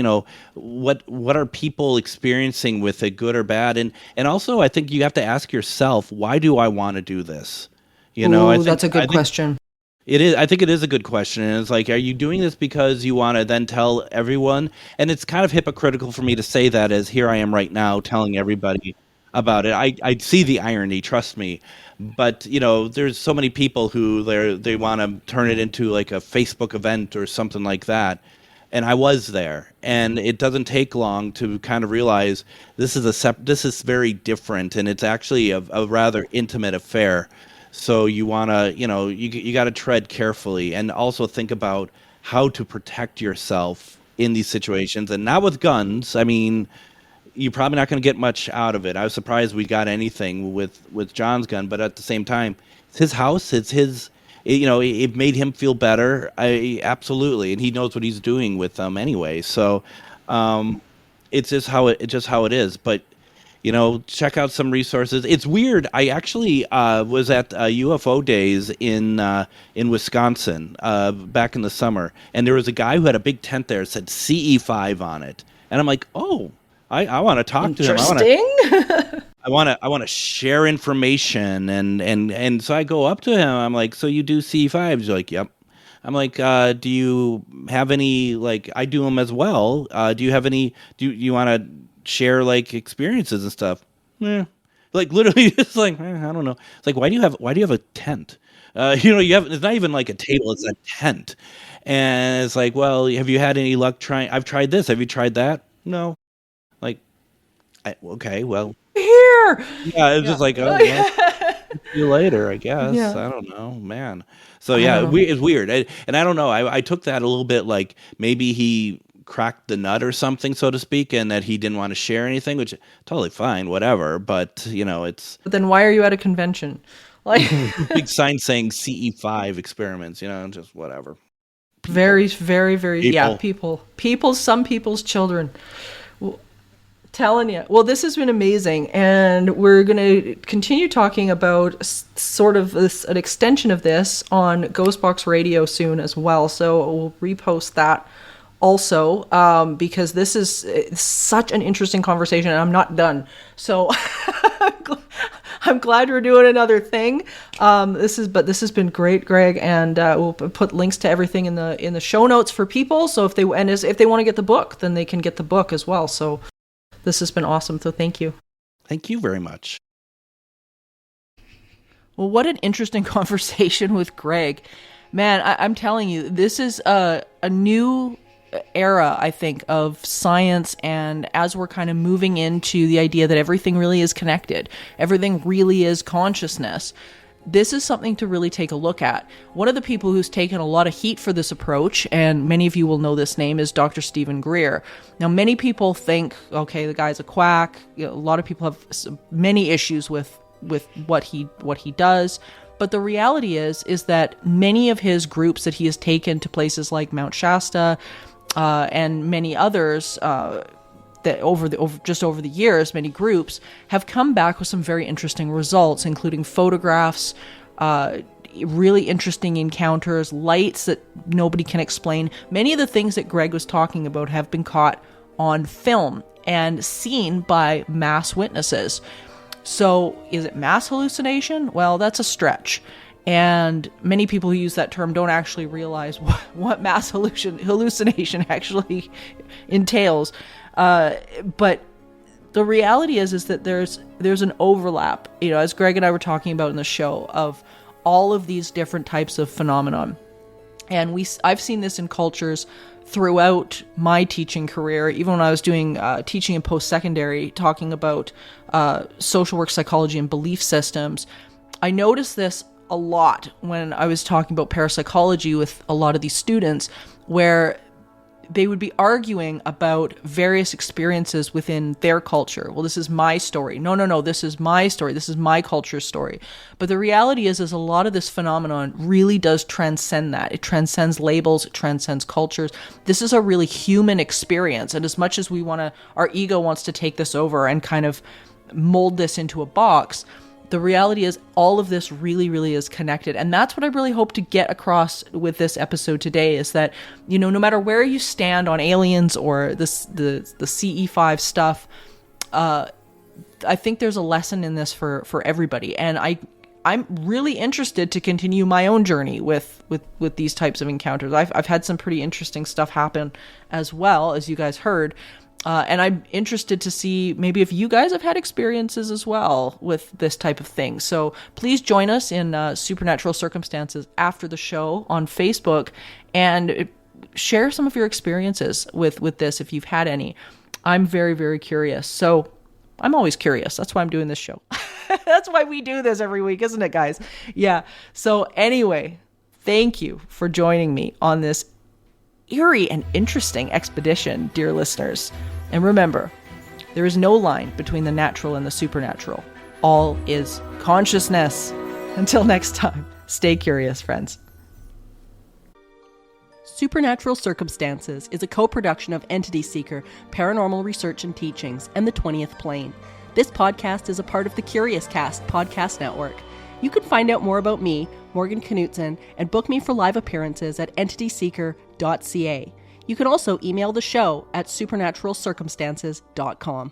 what are people experiencing with it, good or bad, and also I think you have to ask yourself, why do I want to do this? That's a good question. It is. I think it is a good question. And it's like, are you doing this because you want to then tell everyone? And it's kind of hypocritical for me to say that, as here I am right now telling everybody about it. I see the irony, trust me. But, there's so many people who they want to turn it into like a Facebook event or something like that. and I was there, and it doesn't take long to kind of realize this is this is very different, and it's actually a rather intimate affair. So you want to, you got to tread carefully, and also think about how to protect yourself in these situations, and not with guns. I mean, you're probably not going to get much out of it. I was surprised we got anything with John's gun, but at the same time, it's his house. It's his. It made him feel better. Absolutely, and he knows what he's doing with them anyway. So, it's just how it is. But check out some resources. It's weird. I actually was at UFO days in Wisconsin back in the summer, and there was a guy who had a big tent there that said CE5 on it, and I'm like, oh. I want to talk to him. I want to share information, and so I go up to him. I'm like, so you do C5s? He's like, yep. I'm like, do you have any, like, I do them as well. Do you have any? Do you want to share like experiences and stuff? Yeah. Like literally, it's like I don't know. It's like why do you have a tent? You have, it's not even like a table; it's a tent. And it's like, well, have you had any luck trying? I've tried this. Have you tried that? No. Like, okay, well, here. Yeah, it's just like, oh, well, see you later, I guess. Yeah. I don't know, man. So yeah, it's weird, and I don't know. I took that a little bit like maybe he cracked the nut or something, so to speak, and that he didn't want to share anything, which totally fine, whatever. But it's. But then why are you at a convention? Like big sign saying CE5 experiments, just whatever. Very, very, very, yeah, some people's children. Telling you. Well, this has been amazing, and we're going to continue talking about sort of an extension of this on Ghostbox Radio soon as well. So we'll repost that also because this is such an interesting conversation, and I'm not done. So I'm glad we're doing another thing. This has been great, Greg, and we'll put links to everything in the show notes for people. So if they want to get the book, then they can get the book as well. So. This has been awesome, so thank you. Thank you very much. Well, what an interesting conversation with Greg. Man, I'm telling you, this is a new era, I think, of science, and as we're kind of moving into the idea that everything really is connected, everything really is consciousness, this is something to really take a look at. One of the people who's taken a lot of heat for this approach, and many of you will know this name, is Dr. Stephen Greer. Now, many people think, okay, the guy's a quack. A lot of people have many issues with what he does. But the reality is that many of his groups that he has taken to places like Mount Shasta and many others that over the years, many groups have come back with some very interesting results, including photographs, really interesting encounters, lights that nobody can explain. Many of the things that Greg was talking about have been caught on film and seen by mass witnesses. So is it mass hallucination? Well, that's a stretch. And many people who use that term don't actually realize what mass hallucination actually entails. But the reality is that there's an overlap, as Greg and I were talking about in the show, of all of these different types of phenomenon. And I've seen this in cultures throughout my teaching career, even when I was doing teaching in post-secondary, talking about social work, psychology, and belief systems. I noticed this a lot when I was talking about parapsychology with a lot of these students, where they would be arguing about various experiences within their culture. Well, this is my story. No, this is my story. This is my culture's story. But the reality is a lot of this phenomenon really does transcend that. It transcends labels. It transcends cultures. This is a really human experience. And as much as our ego wants to take this over and kind of mold this into a box, the reality is all of this really, really is connected. And that's what I really hope to get across with this episode today, is that, no matter where you stand on aliens or the CE5 stuff, I think there's a lesson in this for everybody. And I'm really interested to continue my own journey with these types of encounters. I've had some pretty interesting stuff happen as well, as you guys heard. And I'm interested to see maybe if you guys have had experiences as well with this type of thing. So please join us in Supernatural Circumstances after the show on Facebook and share some of your experiences with this if you've had any. I'm very, very curious. So I'm always curious. That's why I'm doing this show. That's why we do this every week, isn't it, guys? Yeah. So anyway, thank you for joining me on this eerie and interesting expedition, dear listeners. And remember, there is no line between the natural and the supernatural. All is consciousness. Until next time, stay curious, friends. Supernatural Circumstances is a co-production of Entity Seeker, Paranormal Research and Teachings, and the 20th Plane. This podcast is a part of the Curious Cast podcast network. You can find out more about me, Morgan Knudsen, and book me for live appearances at entityseeker.ca. You can also email the show at supernaturalcircumstances.com.